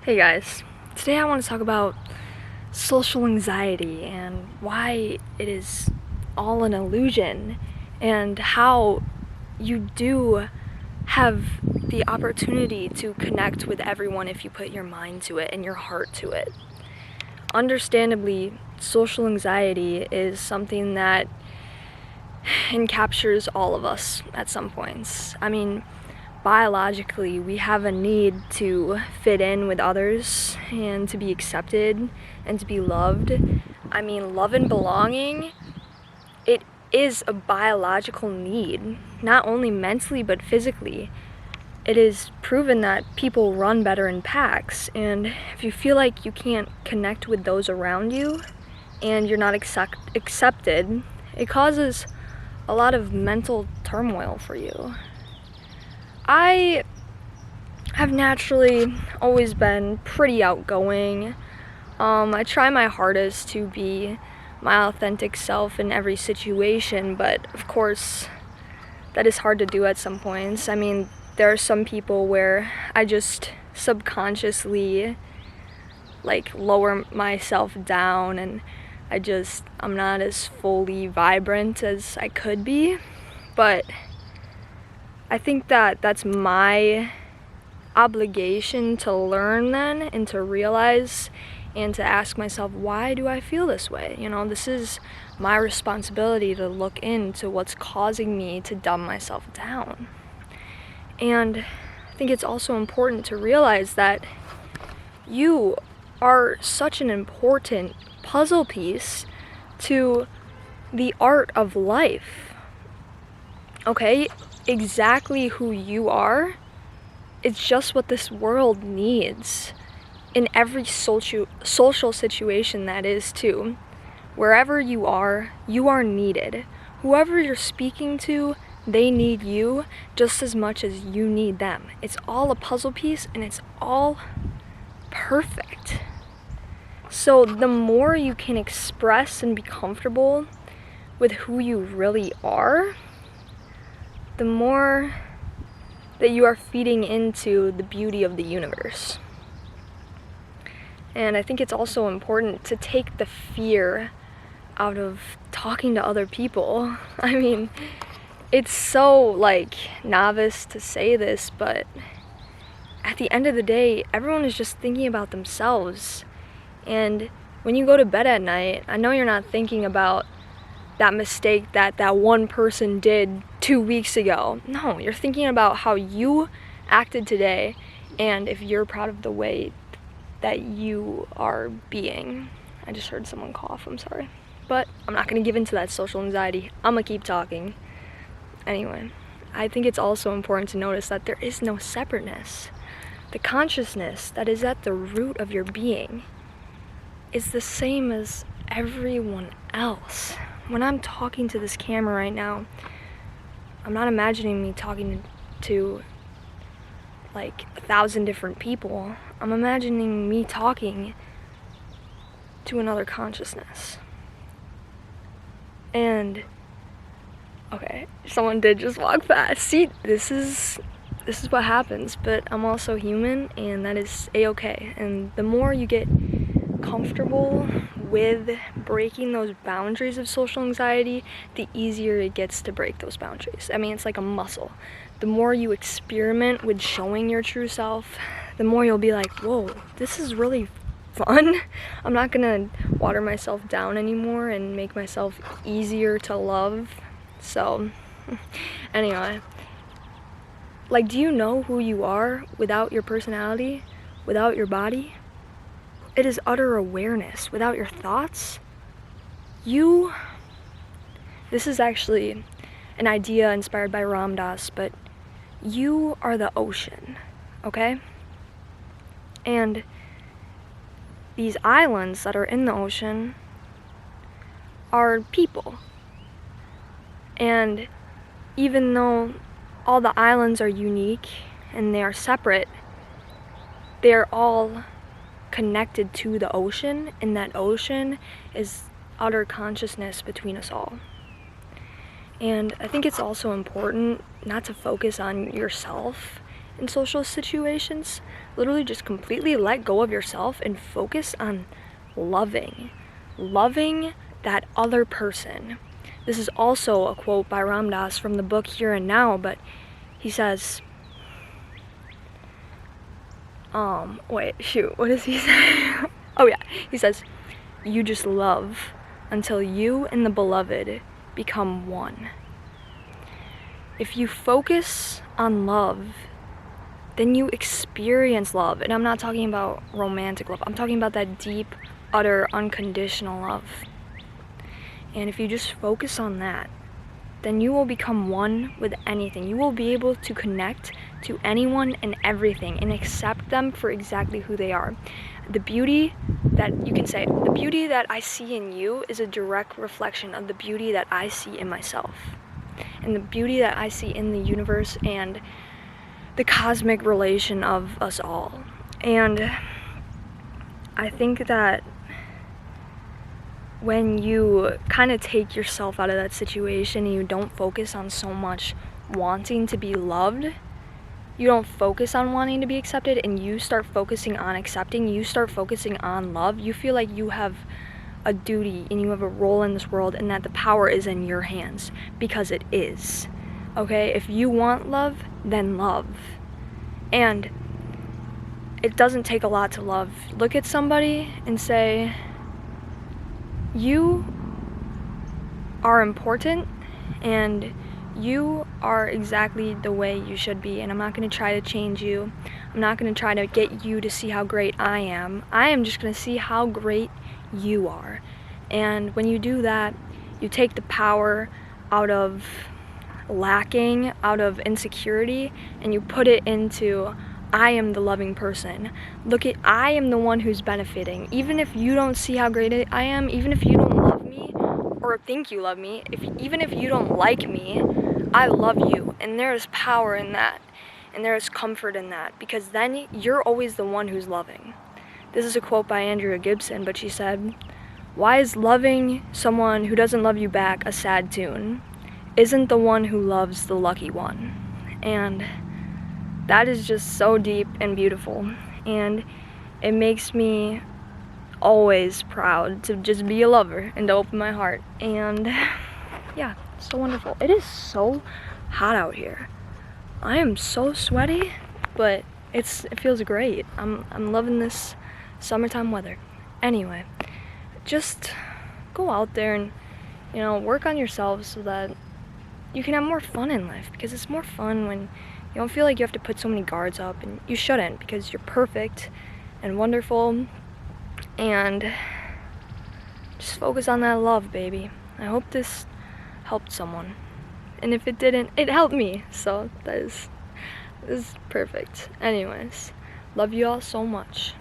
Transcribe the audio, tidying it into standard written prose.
Hey guys, today I want to talk about social anxiety and why it is all an illusion and how you do have the opportunity to connect with everyone if you put your mind to it and your heart to it. Understandably, social anxiety is something that encaptures all of us at some points. Biologically, we have a need to fit in with others and to be accepted and to be loved. Love and belonging, it is a biological need, not only mentally but physically. It is proven that people run better in packs, and if you feel like you can't connect with those around you and you're not accepted, it causes a lot of mental turmoil for you. I have naturally always been pretty outgoing. I try my hardest to be my authentic self in every situation, but of course that is hard to do at some points. There are some people where I just subconsciously lower myself down and I'm not as fully vibrant as I could be, but I think that that's my obligation to learn then and to realize and to ask myself, why do I feel this way? This is my responsibility to look into what's causing me to dumb myself down. And I think it's also important to realize that you are such an important puzzle piece to the art of life. Okay? Exactly who you are, it's just what this world needs in every social situation that is too. Wherever you are needed. Whoever you're speaking to, they need you just as much as you need them. It's all a puzzle piece and it's all perfect. So the more you can express and be comfortable with who you really are, the more that you are feeding into the beauty of the universe. And I think it's also important to take the fear out of talking to other people. It's so novice to say this, but at the end of the day, everyone is just thinking about themselves. And when you go to bed at night, I know you're not thinking about that mistake that one person did 2 weeks ago. No, you're thinking about how you acted today and if you're proud of the way that you are being. I just heard someone cough, I'm sorry. But I'm not going to give into that social anxiety. I'm going to keep talking. Anyway, I think it's also important to notice that there is no separateness. The consciousness that is at the root of your being is the same as everyone else. When I'm talking to this camera right now, I'm not imagining me talking to 1,000 different people. I'm imagining me talking to another consciousness. And okay, someone did just walk past. See, this is what happens, but I'm also human and that is a-okay. And the more you get comfortable with breaking those boundaries of social anxiety, the easier it gets to break those boundaries. It's like a muscle. The more you experiment with showing your true self, the more you'll be like, whoa, this is really fun. I'm not gonna water myself down anymore and make myself easier to love. So, anyway, do you know who you are without your personality, without your body? It is utter awareness. Without your thoughts, this is actually an idea inspired by Ram Dass, but you are the ocean, okay? And these islands that are in the ocean are people. And even though all the islands are unique and they are separate, they're all connected to the ocean, and that ocean is utter consciousness between us all. And I think it's also important not to focus on yourself in social situations. Literally just completely let go of yourself and focus on loving that other person. This is also a quote by Ram Dass from the book Here and Now, but he says, what does he say? Oh yeah, he says, you just love until you and the beloved become one. If you focus on love, then you experience love. And I'm not talking about romantic love. I'm talking about that deep, utter, unconditional love. And if you just focus on that, then you will become one with anything. You will be able to connect to anyone and everything and accept them for exactly who they are. The beauty that you can say, the beauty that I see in you is a direct reflection of the beauty that I see in myself. And the beauty that I see in the universe and the cosmic relation of us all. And I think that when you kind of take yourself out of that situation and you don't focus on so much wanting to be loved, you don't focus on wanting to be accepted, and you start focusing on accepting, you start focusing on love, you feel like you have a duty and you have a role in this world and that the power is in your hands, because it is. Okay? If you want love, then love. And it doesn't take a lot to love. Look at somebody and say, you are important and you are exactly the way you should be, and I'm not going to try to change you. I'm not going to try to get you to see how great I am. I am just going to see how great you are. And when you do that, you take the power out of lacking, out of insecurity, and you put it into, I am the loving person. Look at, I am the one who's benefiting. Even if you don't see how great I am, even if you don't love me or think you love me, even if you don't like me, I love you. And there is power in that. And there is comfort in that. Because then you're always the one who's loving. This is a quote by Andrea Gibson, but she said, why is loving someone who doesn't love you back a sad tune? Isn't the one who loves the lucky one? And that is just so deep and beautiful, and it makes me always proud to just be a lover and to open my heart. And yeah, so wonderful. It is so hot out here. I am so sweaty, but it feels great. I'm loving this summertime weather. Anyway, just go out there and work on yourselves so that you can have more fun in life, because it's more fun when you don't feel like you have to put so many guards up, and you shouldn't, because you're perfect and wonderful. And just focus on that love, baby. I hope this helped someone. And if it didn't, it helped me. So this is perfect. Anyways, love you all so much.